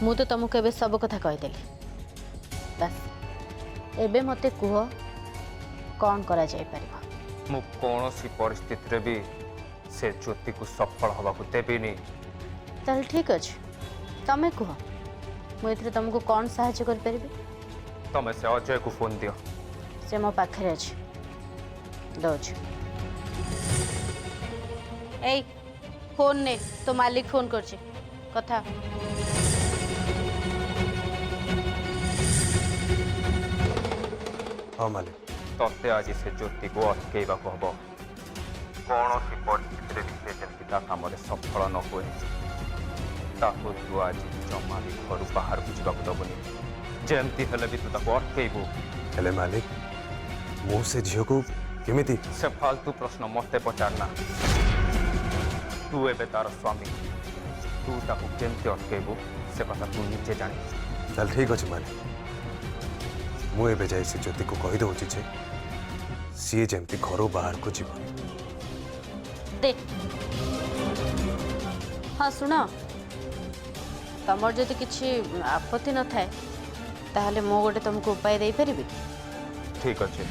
मु तो तुमको एबे सब कथा कहीदेली बस एबे मते कुह कौन करा जाय परिबो। मु कौनसी परिस्थिति रे भी से ज्योति को सफल हवा को देबीनी। चल ठीक अछि तमे कुह मु एथरे तुमको कौन सहायता कर परिबे। तमे से अजय को फोन दियो। से मो पाखरे अछि दौज। ए फोन ने तो मालिक फोन करछे कथा। हाँ मालिक। तते आज से ज्योति को अटकेबा को हबो। कौनसी परिस्थिति रे भी से जेंति ता काम रे सफल न होए ताको तू आज जमा भी घर बाहर को जीवा को दबनी। जेंति हेले भी तू ताको अटकेबू। हेले मालिक मु से झियो को केमिति से फालतू प्रश्न मते पचारना। तू एबे तार स्वामी तू ताको केमती अटकेबू से कथा तू नीचे जाने। चल ठीक अच्छे मालिक मु एबे जाई से ज्योति को कहि दउची छे सी जेमती घरो बाहर को जीव दे। हाँ सुन तमर जदि किछि आपत्ति न थाए ताहले मो गोटे तुमको उपाय दे परिबी। ठीक अच्छे।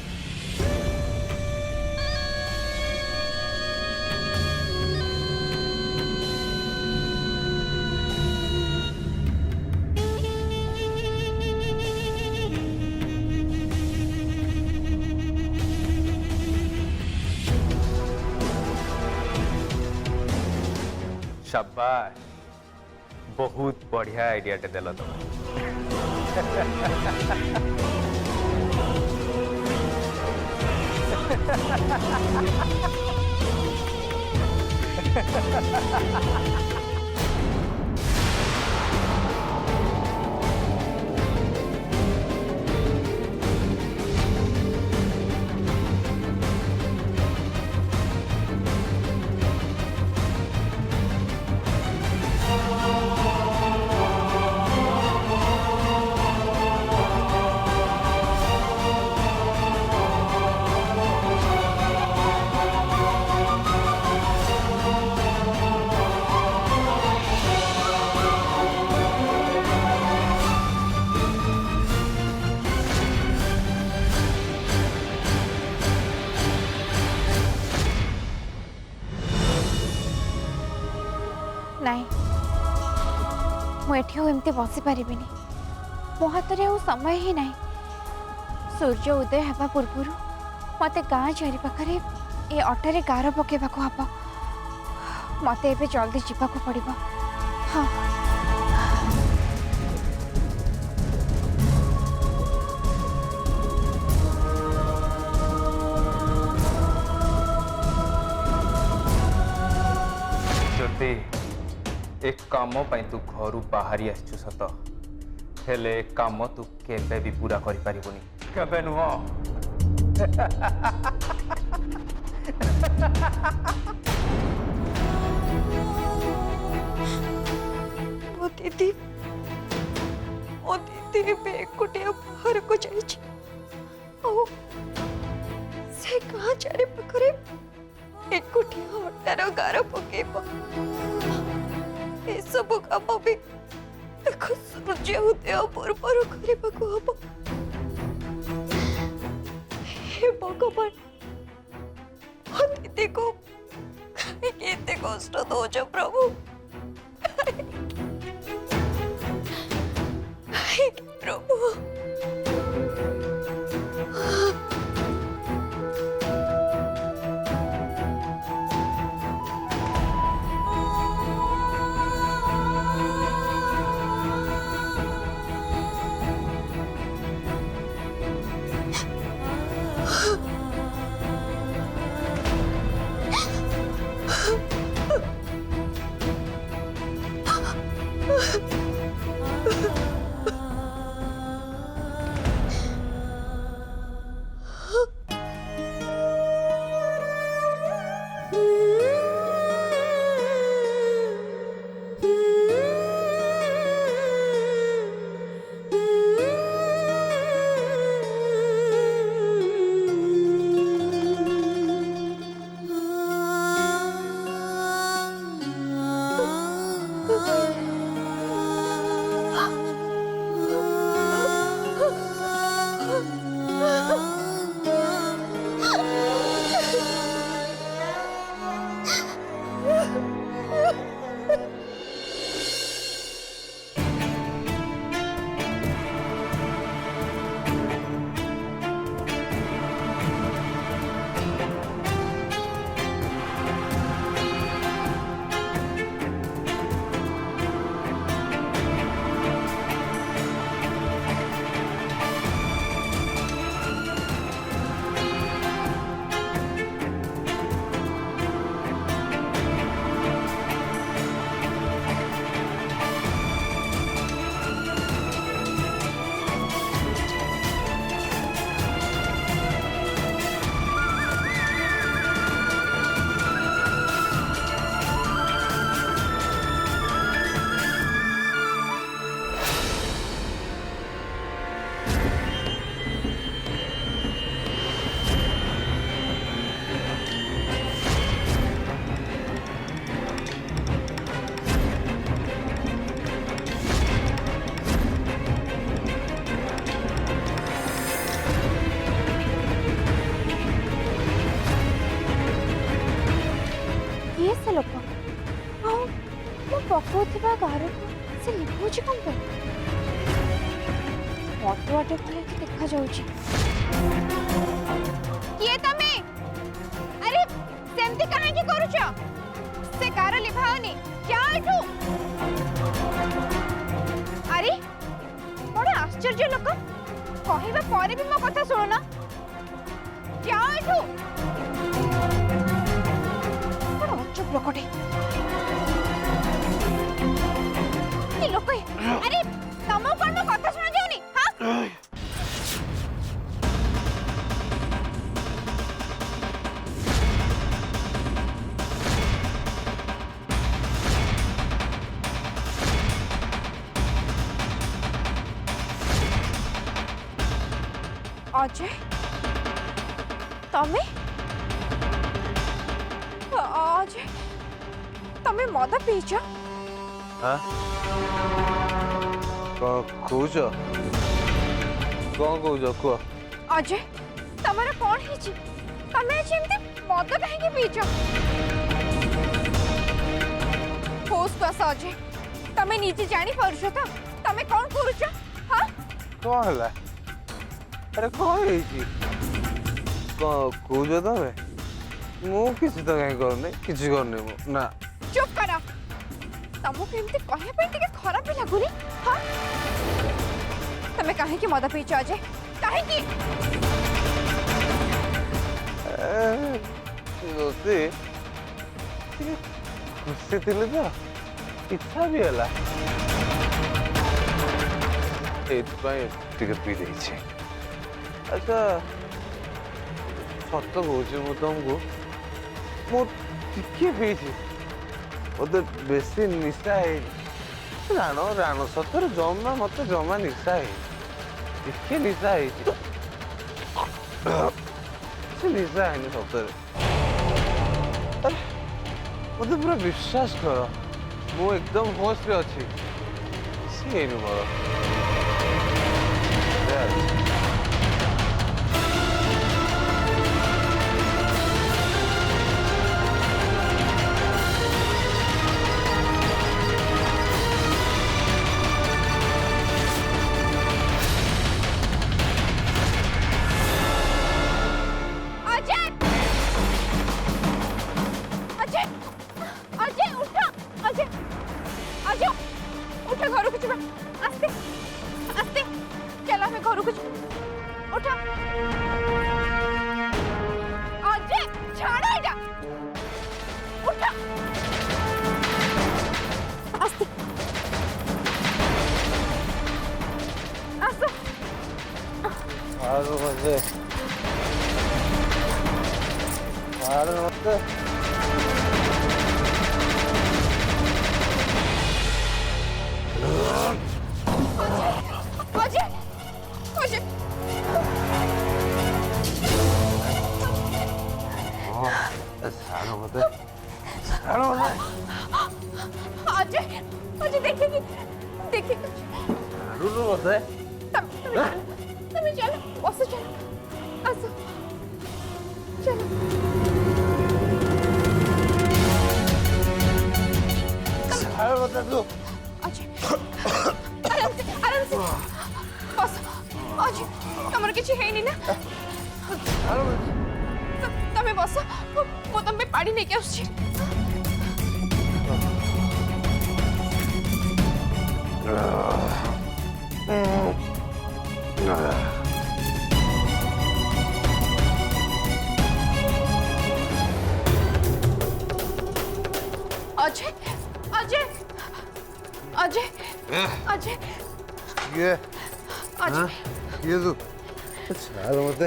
शाबाश बहुत बढ़िया आइडिया टे देल तुम। नहीं मुझे एमती बसी पारि मो हाथ में समय ही नहीं। सूर्य उदय होगा पूर्व मत गाँ चारिपाखे ये अटरे गार पकेबा हम मत ए जल्दी जावाक पड़ो। हाँ ज्योति एक काम तू घर बाहरी आसचु सत हेले काम तू केबे भी पूरा करि परिबोनी केबे नुह। मो दीदी एकुटिया बाहर को जाइए से कहाँ चारे पाखरे एकुटिया अटार गार पकेब सब काम भी देखो सूर्य उदय पूर्व हम। हे भगवान मो दीदी को कहीं कष्ट दौच प्रभु। प्रभु बाहर से लिखुची कौन पर ऑटो ऑटो भले तो देखा जाउची किए तमे अरे सेमती काहे की करूछ से कार लिभावनी क्या एठू अरे बड़ा आश्चर्य लोक कहबा परे भी मो कथा सुनो ना क्या एठू बड़ा चुप लोकटे की लोक अरे तमो कोन मो कथा सुना जाउनी हां अजय तमे अजय तमे मद पीछ हाँ कौच कौन कौच कह अजय तमरा कौन हिची तमे जेमते मद काहे के पीछ होश पास अजय तमे नीचे जानी पारुछ त तमे कौन करूछ हां कौन है अरे कौन है कौच तमें मु किसी तो कहीं करने किसी करने मु ना चुप करा तमको एमती कहया पे टिके खराब भी लागुनी हां तमे काहे की मद पीछ अजय काहे की रोते खुशी थिले तो इच्छा भी हला एथपाई टिके पी देछि अच्छा सत कौच मु तुमको मु टिके पीछि मत बेसी निशा है राण राण सतर जमा मत जमा निशा है टिके निशा है निशा है सतर मत पूरा विश्वास कर मु एकदम होश रे अच्छी सी मोर अजय अजय अजय अजय ये अजय ये तो छाड़ मत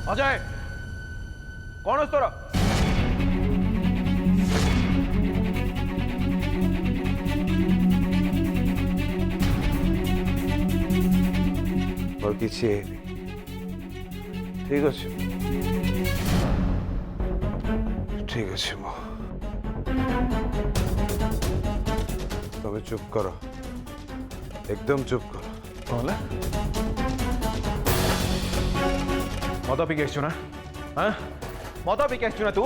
अजय कौन तोर और किसी ठीक अच्छे ठीक अच्छे मो तबे चुप करो एकदम चुप करो कौन मद पी आसु ना हाँ मद पी आसु ना तू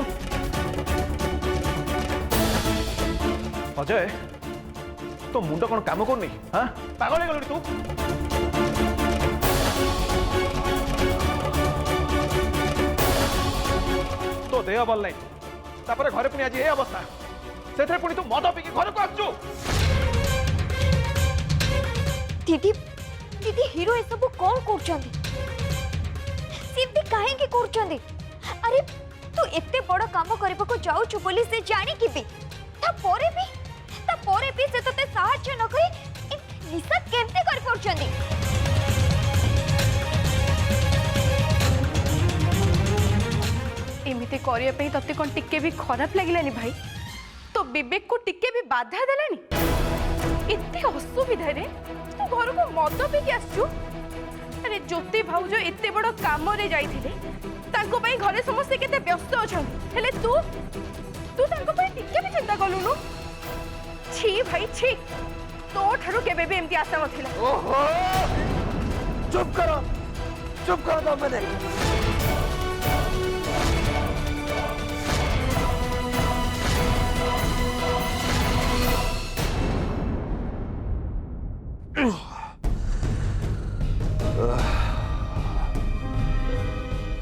अजय तो मुंड कौन काम करनी हाँ पागल गलु तू तो देह भल नहीं तापर घरे पुणी आज ये अवस्था से पुणी तू मद पी घर को आसु दीदी दीदी हीरो ए सब कौन करछंदी सिद्धि काहे के करछंदी अरे तू एते बड़ काम करबा को जाऊ छु बोली से जानी कि भी ता पोरे भी से तते सहायता न करी निशा केमते कर करछंदी एमिते करिया पे तते कोन टिके भी खराब लागिलानी भाई तो विवेक को टिके भी बाधा देलानी इतने असुविधा रे तू घर को मद पी आसु अरे ज्योति भाउज एते बड़ काम रे जाइथिले तांको पई घरे समस्त केते व्यस्त अछन हेले तू तांको पई टिके भी चिंता कलुनु छी भाई छी तो ठारो केबे भी एमती आशा नथिला ओहो चुप करो तो मैंने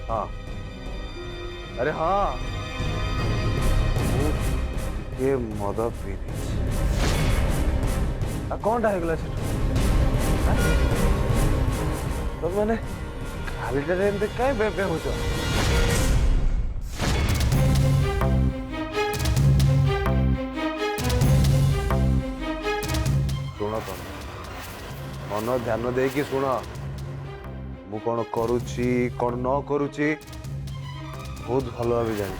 हाँ अरे हाँ ये मद पी कौन टा होगा तो मैंने खाली कहीं बेबे हो शुण तुम मन ध्यान दे कि शुण मु कौन करुच्ची कौन न करुच्ची बहुत भल भाव जानी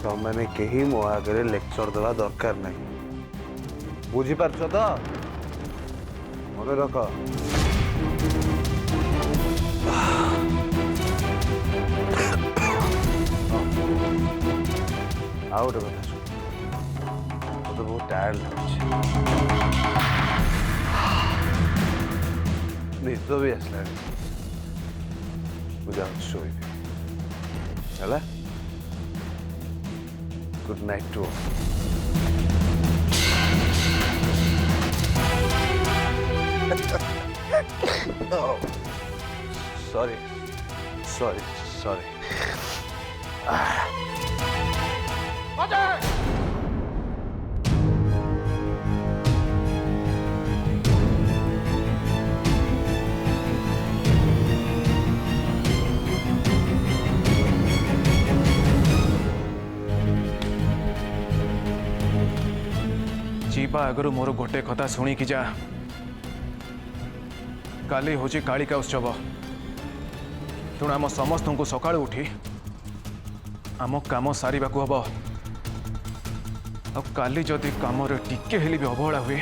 तुम मैंने कहीं मो आगे लेक्चर देवा दरकार नहीं बुझीपार तो मन रख आउ गोटे कथा शुण मत बहुत टायर्ड लगे निद भी आसला मुझे शोबी है गुड नाइट टू सॉरी सॉरी सॉरी जीवा आगर मोर गोटे कथा शुणी कि जा काली हूँ कालिका उत्सव तेणु आम समस्त को सका उठी आम कम सारे हम काली जदि कम टिके हेली भी अवहेला हुए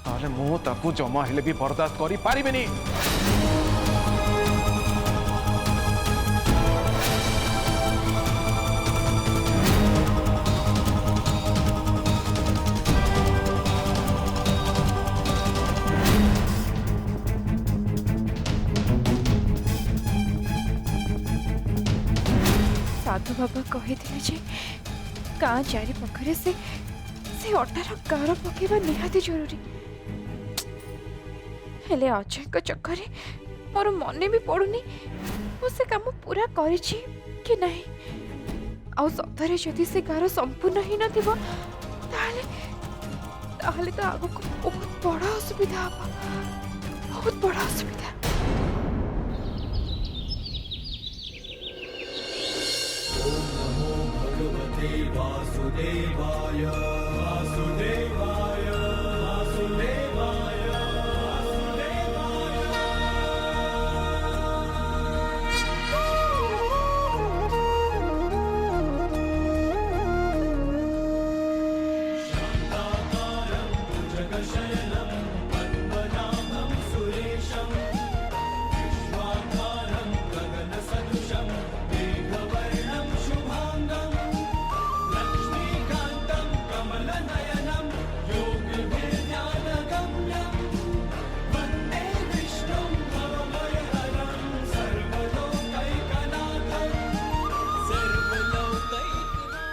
ताले मु ताकू जमा हेले भी बर्दाश्त करि पारिबेनी। साधु बाबा कही गाँ चारि पाखे से अटार गार पकेबा निहाती जरूरी हेले अजय चक्कर मोर मन भी पड़ुनी मु से काम पूरा करी कि नहीं आउ सतरे जदि से गार संपूर्ण ही नथिबो ताहले तो आगो बहुत बड़ा असुविधा हम बहुत बड़ा असुविधा। वासुदेवाय वासुदेवाय वासुदेवाय शान्ताकारं भुजगशयनं पद्मनाभं सुरेशं विश्वाधारं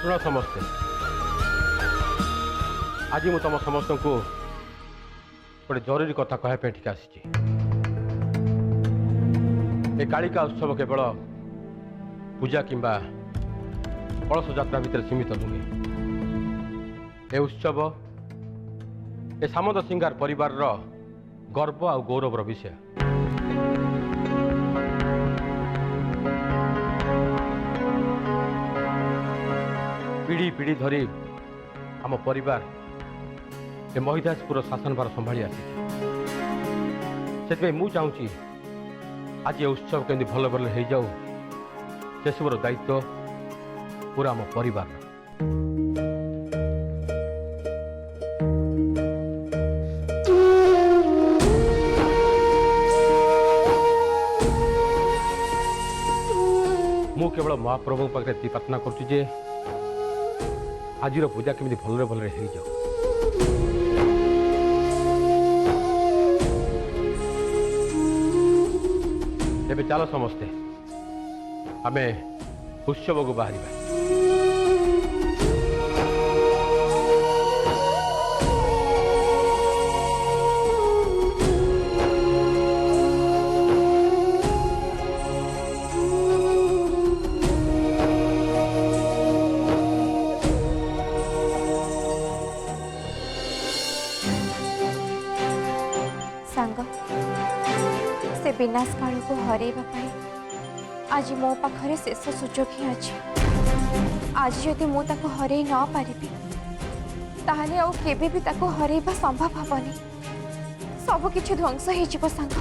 शुण समस्ते आज मु तुम समस्त को गोटे जरूरी कथा कहवाई ठीक आसी कालिका उत्सव केवल पूजा किंबा कलश यात्रा भितर सीमित नुहे। ए उत्सव ए सामंत सिंगार परिवार गर्व आ गौरवर विषय। पीढ़ी पीढ़ी धरी आम परिवार ए महिदासपुर शासनभार संभाली आसी से मु चाहूँगी आज ये उत्सव केमती भल भल हो जाऊ से सबर दायित्व पूरा आम परिवार। मु केवल महाप्रभु पाखे ती प्रार्थना करुँ जे आज पूजा केमती भल भल हो जाऊ। एबे चलो समस्ते आमे उत्सव को बाहर। सांग से विनाश काल को हरैबा आज मो पाखरे शेष सुजोग ही अच्छे। आज जदि मु ताको हरई न पारिबी ताहले आउ केबे भी ताको हरैबा संभव हबनी। सब किछि ध्वंस हो जिवो सांग,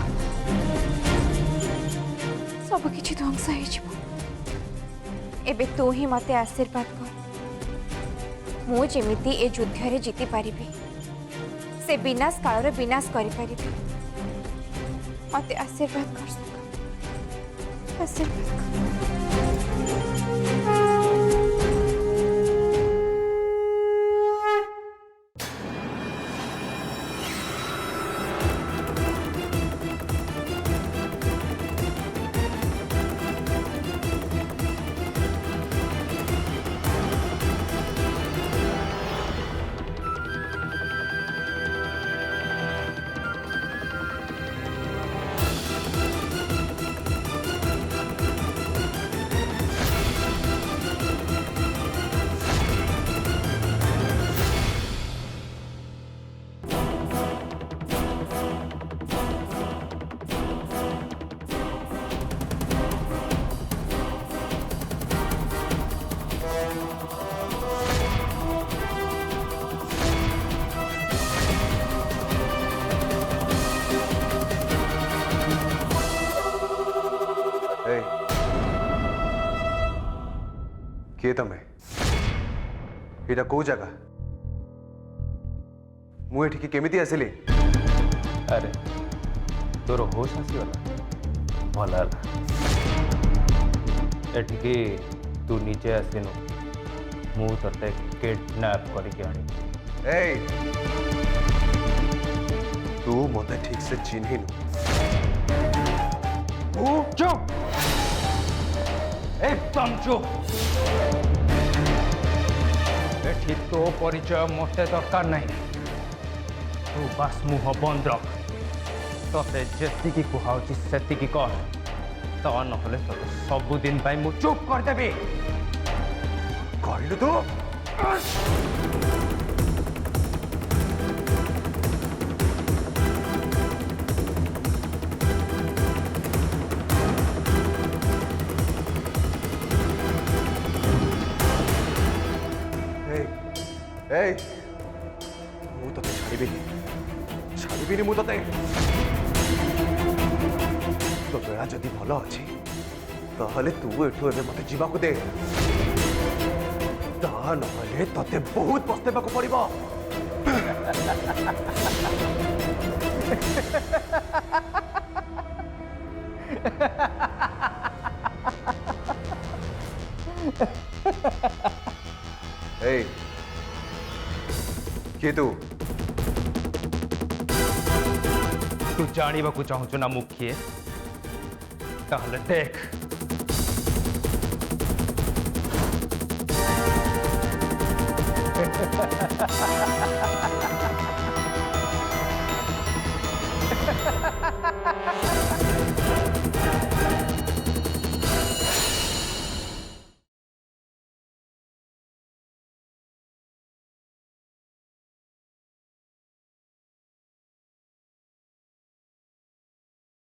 सब किछि ध्वंस हो जिवो। एबे तू ही मते आशीर्वाद कर मु जेमिति ए युद्ध रे जीति पारिबी से विनाश काल रे विनाश करि पारिबी। मते आशीर्वाद कर सांग, आशीर्वाद कर। किए तमें एटा को जगह मु एठी केमिति आसिली? अरे तोर होश आसीगला भल है एठिकी तू निजे आसिनु मु तते किडनैप करके आनी। तू मते ठीक से चिन्हिनु। चुप एकदम चुप। एठी तो परिचय मते दरकार नहीं। तू बस मुह बंद रख। ते जेतिकी कुहाउची सेतिकी कर तो नहले तो सबुदिन पाई मु चुप कर देबी। कहलु तू मु तो छाड़बी मु ते तो बेला जदि भल अच्छी ताहले तू एठू एबे मते जीवाकू दे ता नहले तते बहुत पस्तेबाकू पड़िबो। किए तू जानवाक चाहूँ ना मुखिए ताहले देख